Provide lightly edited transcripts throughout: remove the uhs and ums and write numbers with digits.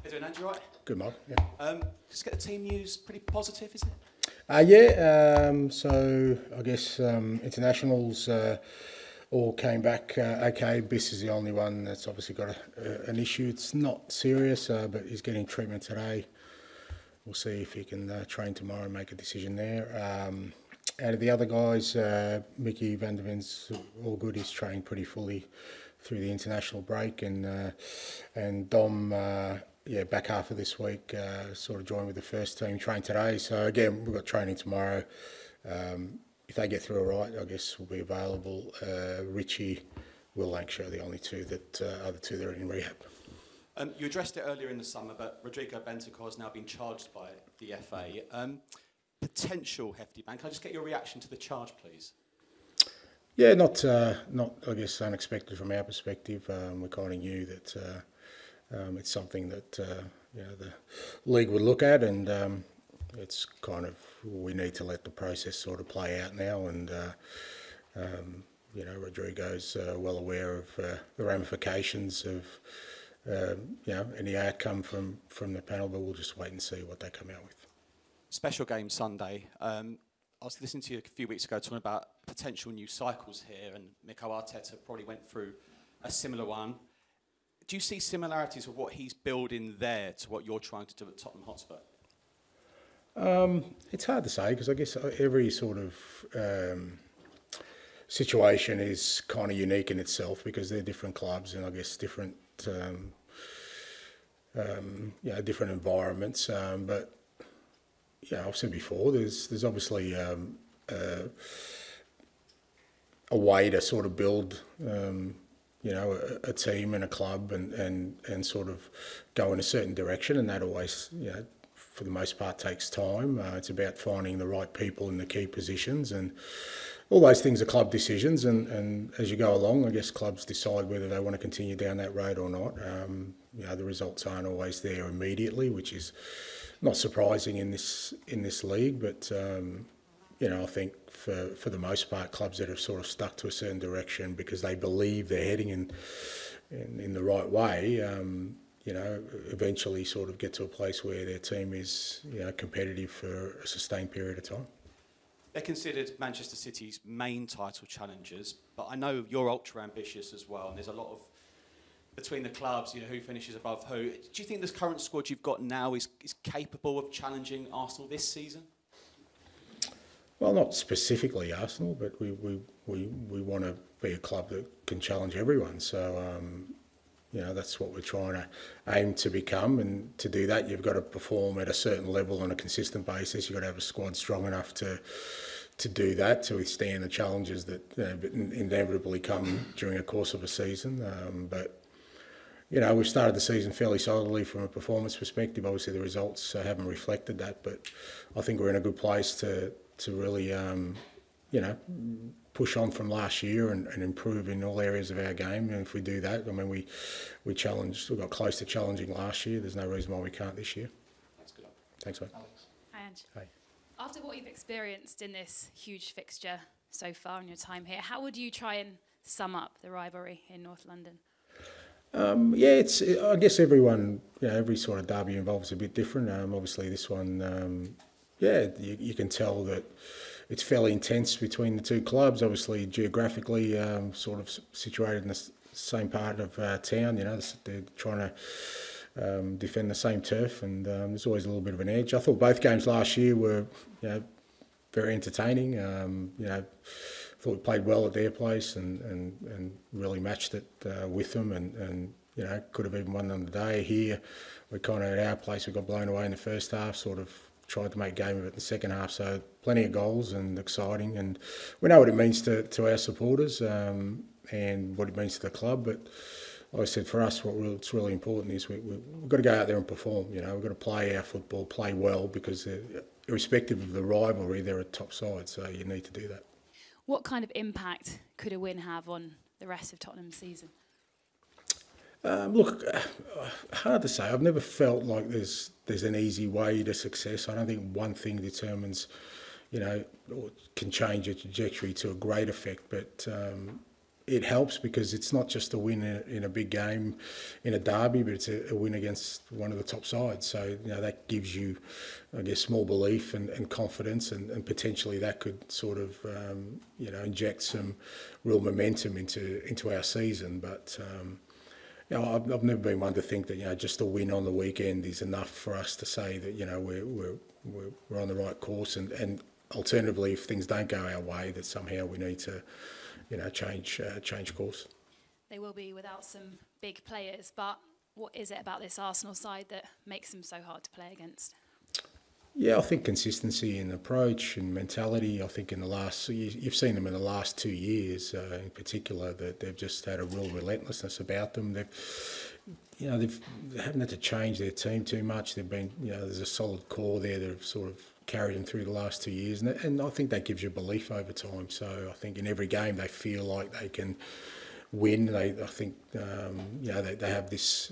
you doing, Andrew? Right? Good, Mark. Yeah. Just get the team news pretty positive, isn't it? So I guess internationals all came back okay. Biss is the only one that's obviously got an issue. It's not serious, but he's getting treatment today. We'll see if he can train tomorrow and make a decision there. Out of the other guys, Mickey van der Ven's all good. He's trained pretty fully through the international break, and Dom, back half of this week, sort of joined with the first team, trained today. So again, we've got training tomorrow. If they get through all right, I guess we'll be available. Richie, Will Lancashire are the only two that other two that are in rehab. You addressed it earlier in the summer, but Rodrigo Bentancur has now been charged by the FA. Potential hefty ban. Can I just get your reaction to the charge, please? Yeah, not I guess unexpected from our perspective. We kind of knew that it's something that the league would look at, and it's kind of we need to let the process sort of play out now. And Rodrigo's well aware of the ramifications of any outcome from the panel, but we'll just wait and see what they come out with. Special game Sunday. I was listening to you a few weeks ago talking about potential new cycles here, and Mikel Arteta probably went through a similar one. Do you see similarities with what he's building there to what you're trying to do at Tottenham Hotspur? It's hard to say because I guess every sort of situation is kind of unique in itself because they're different clubs and I guess different different environments. But I've said before, there's obviously a way to sort of build a team and a club and sort of go in a certain direction, and that always for the most part takes time. It's about finding the right people in the key positions, and all those things are club decisions, and as you go along, I guess clubs decide whether they want to continue down that road or not. The results aren't always there immediately, which is not surprising in this league, but I think for the most part, clubs that have sort of stuck to a certain direction because they believe they're heading in the right way, eventually sort of get to a place where their team is competitive for a sustained period of time. They're considered Manchester City's main title challengers, but I know you're ultra ambitious as well, and there's a lot of between the clubs, who finishes above who. Do you think this current squad you've got now is capable of challenging Arsenal this season? Well, not specifically Arsenal, but we want to be a club that can challenge everyone. So, that's what we're trying to aim to become. And to do that, you've got to perform at a certain level on a consistent basis. You've got to have a squad strong enough to do that, to withstand the challenges that inevitably come during the course of a season. But we've started the season fairly solidly from a performance perspective. Obviously, the results haven't reflected that, but I think we're in a good place to really, push on from last year and improve in all areas of our game. And if we do that, we got close to challenging last year. There's no reason why we can't this year. That's good. Thanks, mate. Alex. Hi, Ange. Hey. After what you've experienced in this huge fixture so far in your time here, how would you try and sum up the rivalry in North London? I guess everyone, every sort of derby involves a bit different. Obviously, this one, you can tell that it's fairly intense between the two clubs. Obviously, geographically, sort of situated in the same part of town. They're trying to defend the same turf, and there's always a little bit of an edge. I thought both games last year were, very entertaining. I thought we played well at their place and really matched it with them, and could have even won them today. Here, we kind of at our place we got blown away in the first half. Sort of tried to make game of it in the second half. So plenty of goals and exciting, and we know what it means to our supporters and what it means to the club. But like I said, for us, what's really important is we've got to go out there and perform. We've got to play our football, play well, because irrespective of the rivalry, they're a top side. So you need to do that. What kind of impact could a win have on the rest of Tottenham's season? Look, hard to say. I've never felt like there's an easy way to success. I don't think one thing determines, or can change a trajectory to a great effect. But it helps because it's not just a win in a big game, in a derby, but it's a win against one of the top sides. So, that gives you, I guess, more belief and confidence, and potentially that could sort of, inject some real momentum into our season. But, I've never been one to think that, just a win on the weekend is enough for us to say that, we're on the right course, and alternatively, if things don't go our way, that somehow we need to, change course. They will be without some big players, but what is it about this Arsenal side that makes them so hard to play against? Yeah, I think consistency in approach and mentality. I think you've seen them in the last 2 years, in particular, that they've just had a real relentlessness about them. They haven't had to change their team too much. They've been, there's a solid core there that have sort of carried them through the last 2 years, and I think that gives you belief over time. So I think in every game they feel like they can win. I think they have this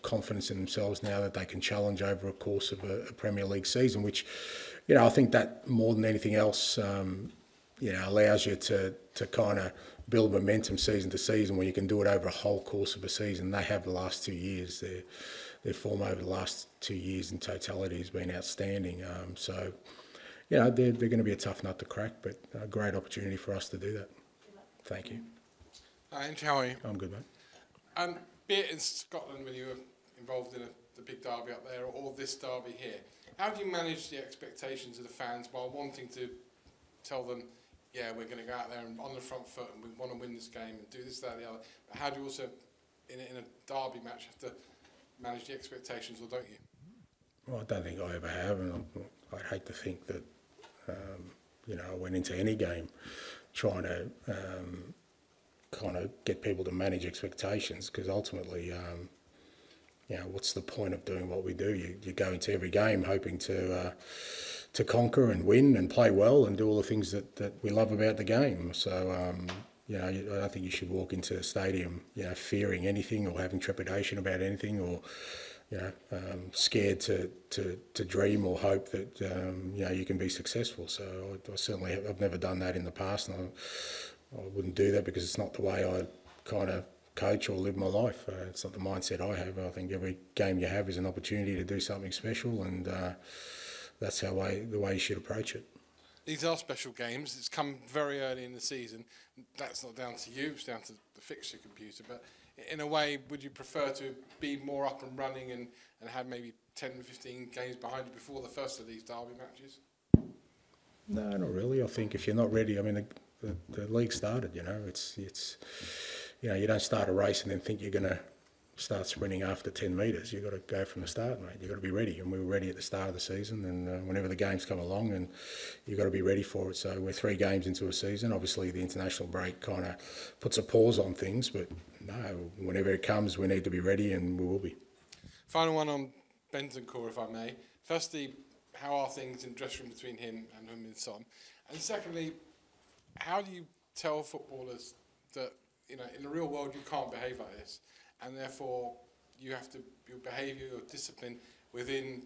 confidence in themselves now that they can challenge over a course of a Premier League season, which, I think that more than anything else, allows you to kind of build momentum season to season, where you can do it over a whole course of a season. They have the last 2 years. Their form over the last 2 years in totality has been outstanding. So, they're going to be a tough nut to crack, but a great opportunity for us to do that. Thank you. Hi, Andrew, how are you? I'm good, mate. Be it in Scotland when you were involved in the big derby up there, or this derby here, how do you manage the expectations of the fans while wanting to tell them, yeah, we're going to go out there and on the front foot and we want to win this game and do this, that, and the other? But how do you also, in a derby match, have to manage the expectations, or don't you? Well, I don't think I ever have, and I'd hate to think that, I went into any game trying to kind of get people to manage expectations, because ultimately, what's the point of doing what we do? You go into every game hoping to conquer and win and play well and do all the things that we love about the game. So, I don't think you should walk into a stadium, fearing anything or having trepidation about anything, or, scared to dream or hope that, you can be successful. So I've never done that in the past, and I wouldn't do that, because it's not the way I kind of coach or live my life. It's not the mindset I have. I think every game you have is an opportunity to do something special, and that's the way you should approach it. These are special games. It's come very early in the season. That's not down to you, it's down to the fixture computer. But in a way, would you prefer to be more up and running and have maybe 10, 15 games behind you before the first of these derby matches? No, not really. I think if you're not ready, the league started, it's you don't start a race and then think you're going to start sprinting after 10 metres. You've got to go from the start, mate. You've got to be ready, and we were ready at the start of the season, and whenever the games come along, and you've got to be ready for it. So we're 3 games into a season. Obviously the international break kind of puts a pause on things, but no, whenever it comes we need to be ready, and we will be. Final one on Bentancourt, if I may. Firstly, how are things in the dressing room between him and Heung-min Son? And secondly, how do you tell footballers that, in the real world you can't behave like this, and therefore you have to, your behaviour, your discipline within,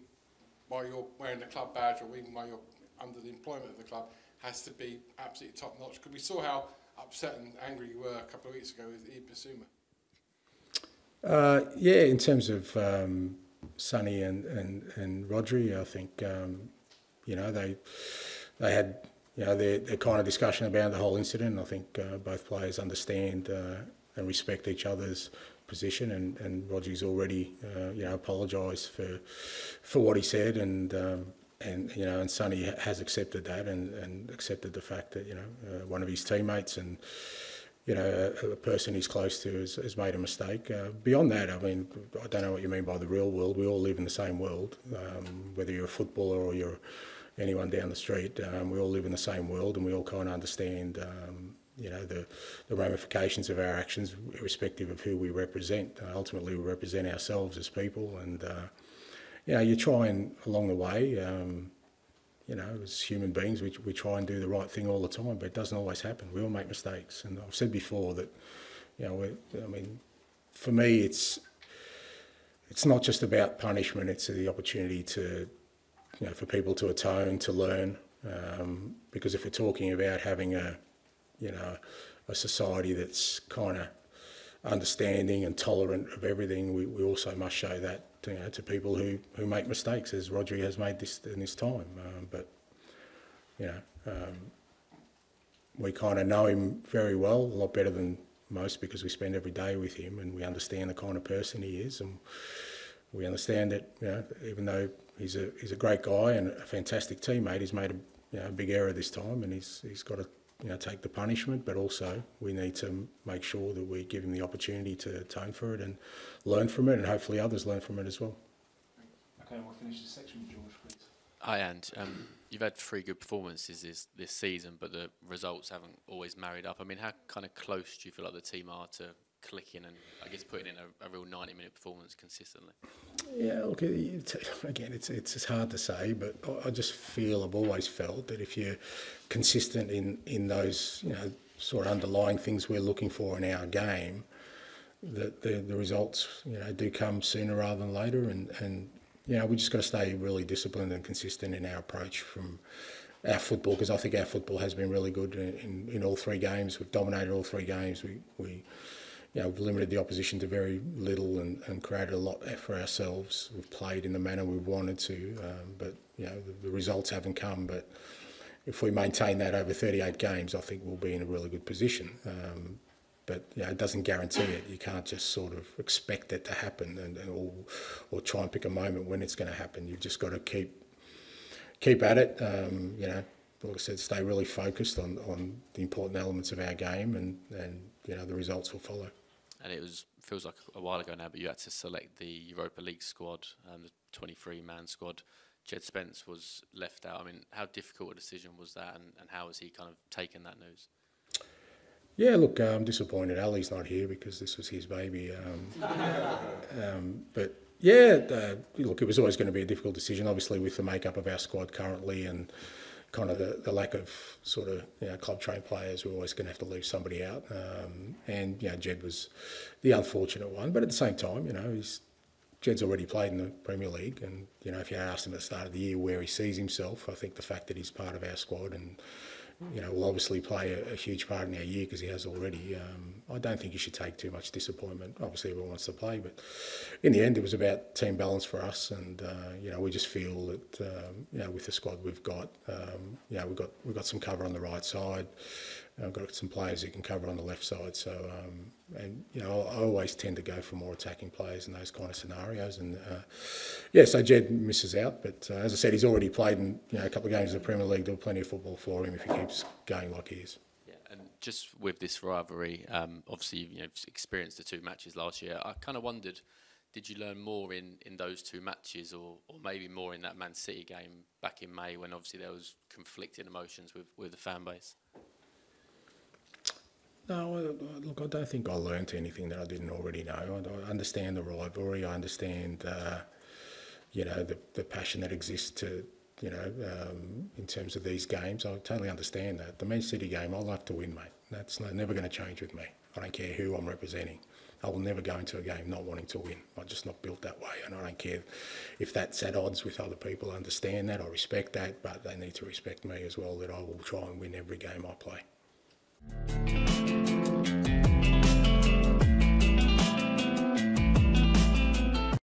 while you're wearing the club badge or even while you're under the employment of the club, has to be absolutely top notch? Because we saw how upset and angry you were a couple of weeks ago with Yves Bissouma. Yeah, in terms of Sonny and Rodri, I think they had their kind of discussion about the whole incident. I think both players understand and respect each other's position, and Rodri's already apologised for what he said, and Sonny has accepted that and accepted the fact that one of his teammates and a person he's close to has made a mistake. Beyond that, I don't know what you mean by the real world. We all live in the same world, whether you're a footballer or you're anyone down the street. We all live in the same world, and we all kind of understand the ramifications of our actions, irrespective of who we represent. Ultimately, we represent ourselves as people, and you try and along the way, as human beings, we try and do the right thing all the time, but it doesn't always happen. We all make mistakes, and I've said before that, for me, it's not just about punishment. It's the opportunity to, for people to atone, to learn, because if we're talking about having a a society that's kind of understanding and tolerant of everything, we also must show that to people who make mistakes, as Rodri has made this in this time. But we kind of know him very well, a lot better than most, because we spend every day with him and we understand the kind of person he is, and we understand that even though he's a great guy and a fantastic teammate, he's made a big error this time, and he's got to take the punishment, but also we need to make sure that we give him the opportunity to atone for it and learn from it, and hopefully others learn from it as well. Okay, we'll finish this section with George, please. Hi, and you've had 3 good performances this season, but the results haven't always married up. I mean, how kind of close do you feel like the team are to clicking and, I guess, putting in a real 90-minute performance consistently? Yeah, look, again, it's hard to say, but I just feel, I've always felt that if you're consistent in those sort of underlying things we're looking for in our game, that the results do come sooner rather than later, and we just got to stay really disciplined and consistent in our approach from our football, because I think our football has been really good in all 3 games. We've dominated all 3 games. We've limited the opposition to very little and created a lot for ourselves. We've played in the manner we've wanted to, but the results haven't come. But if we maintain that over 38 games, I think we'll be in a really good position. But it doesn't guarantee it. You can't just sort of expect it to happen or try and pick a moment when it's going to happen. You've just got to keep at it. Like I said, stay really focused on the important elements of our game, and the results will follow. And it feels like a while ago now, but you had to select the Europa League squad, the 23-man squad. Jed Spence was left out. I mean, how difficult a decision was that, and how has he kind of taken that news? Yeah, look, I'm disappointed Ali's not here because this was his baby. But yeah, look, it was always going to be a difficult decision, obviously, with the makeup of our squad currently and kind of the lack of sort of club trained players. We're always going to have to leave somebody out, and Jed was the unfortunate one. But at the same time, Jed's already played in the Premier League, and if you asked him at the start of the year where he sees himself, I think the fact that he's part of our squad and will obviously play a huge part in our year because he has already. I don't think he should take too much disappointment. Obviously, everyone wants to play, but in the end, it was about team balance for us, and we just feel that with the squad we've got, we've got some cover on the right side. I've got some players who can cover on the left side. So, I always tend to go for more attacking players in those kind of scenarios. And so Jed misses out. But as I said, he's already played in a couple of games in the Premier League. There'll be plenty of football for him if he keeps going like he is. Yeah, and just with this rivalry, obviously you've experienced the 2 matches last year. I kind of wondered, did you learn more in those 2 matches, or maybe more in that Man City game back in May, when obviously there was conflicting emotions with the fan base? No, look, I don't think I learnt anything that I didn't already know. I understand the rivalry. I understand, the passion that exists in terms of these games. I totally understand that. The Man City game, I love to win, mate. That's never going to change with me. I don't care who I'm representing. I will never go into a game not wanting to win. I'm just not built that way, and I don't care if that's at odds with other people. I understand that. I respect that, but they need to respect me as well, that I will try and win every game I play.